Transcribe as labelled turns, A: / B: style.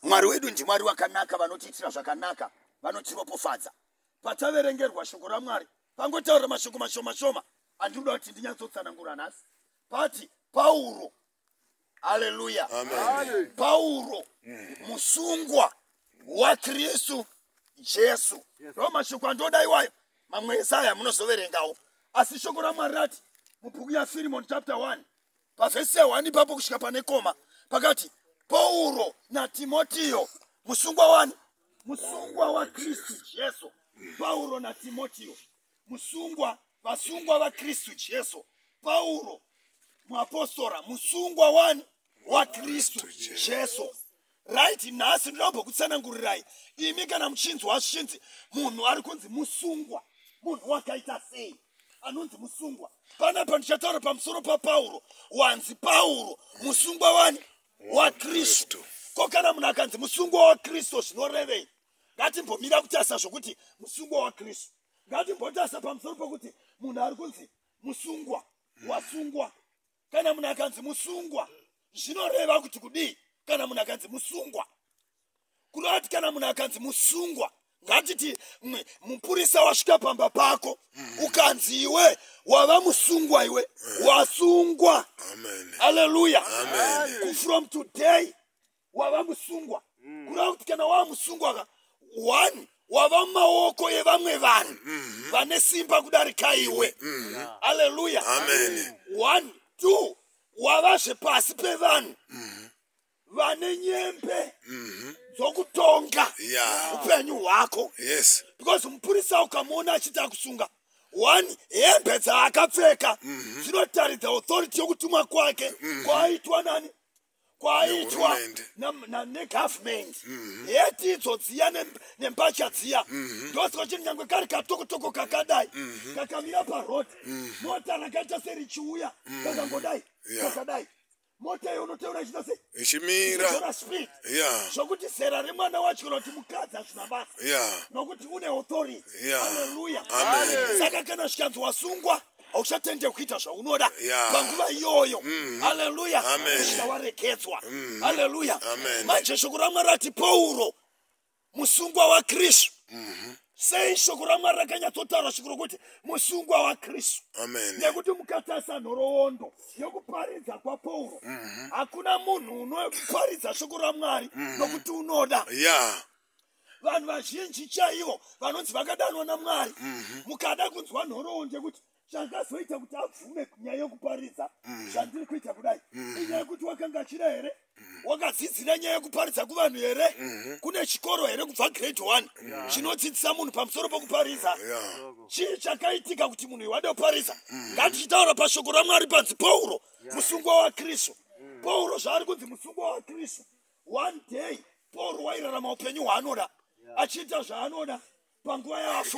A: Mwari wedu ndi Mwari wakanaka, vanotiitira zvakanaka, vanotiropofadza. Pataverengerwa shoko raMwari, pangotaura mashoko mashoma andinoda kuti ndinyatsotsanangura nhasi. Pati Pauro, haleluya,
B: Amen.
A: Pauro musungwa waKristu Jesu. Ndo mashoko andoda iwayo, mamwe Yesaya munozoverengawo. Asi shoko raMwari rati mubhuku yaFirimoni chapter 1 pavhesi ya 1 ipapo kusvika pane koma pakati Pauro naTimotiyo musungwa wani? Musungwa waKristu Jesu. Pauro naTimotiyo vasungwa vaKristu Jesu. Pauro muapostora musungwa wani? waKristu Jesu. Right, nhasi ndinombva kutsanangurirai imi kana muchinzwa zvichinzi munhu ari kunzi musungwa, munhu wakaita sei anonzi musungwa. Panapa ndichataura pamusoro paPauro, wanzi Pauro musungwa wani? waKristu. Ko kana munhu akanzi musungwa waKristu zvinorevei? Ngatimbomira kutasa zvokuti musungwa waKristu. Ngatimbotasa pamusoro pokuti munhu ari kunzi musungwa, wasungwa. Kana munhu akanzi musungwa zvinoreva kuti kudii? Kana munhu akanzi musungwa, kunoti kana munhu akanzi musungwa, ngatiti mupurisa wasvika pamba pako ukanzi iwe wava musungwa, iwe wasungwa. Haleluya. From today wava musungwa. Kuna kuti kana wava musungwa one wava maoko evamwe vanhu vane simba kudarika iwe. Haleluya. One, two, wavazve pasi pevanhu vane nyembe dzokutonga upenyu hwako. Because mupurisa ukamuona achita kusunga one, hembe dzaakapfeka dzinotaridza authority yokutumwa kwake kwaaitwa nani? Kwaaitwa negovernment. Heti idzo dziya nembatya dziya ndosika chiri nyangwe kari katokotoko kakadai kakamira parodi, mota rakaita serichiuya kakangodai kakadai, mota iyo unoteura ichita sei? Ichimira speed. Zvokuti zera remwana wacho kana kuti mukadzi hazvina basa nokuti une authority. Haleluya. Saka kana zvikanzi wasungwa hauchatende kuita zvaunoda panguva iyoyo. Haleluya. Kusvika waregedzwa. Haleluya. Manje shoko raMwari rati Pauro musungwa waKristu. Sei shoko raMwari rakanyatsotaura shoko rokuti musungwa waKristu? Nekuti mukatasa nhoroondo yokuparidza kwaPauro, hakuna munhu unoparidza shoko raMwari nokuti unoda. Vanhu vazhinji chaivo vanonzi vakadanwa naMwari, mukada kunzwa nhoroondo yekuti zvangazoita kuti abvume nyaya yokuparidza zvandiri kuita kudai inyaya yekuti wakanga achida here, wakadzidzira nyaya yokuparidza kuvanhu here, kune chikoro here kubva grade 1 chinodzidzisa munhu pamusoro pokuparidza. Chii chakaitika kuti munhu wade kuparidza? Ngatichitaura pashoko raMwari panzi Pauro musungwa waKristu. Pauro zvaari kunzi musungwa waKristu, one day Pauro wairarama upenyu hwaanoda achiita zvaanoda panguva yavafu.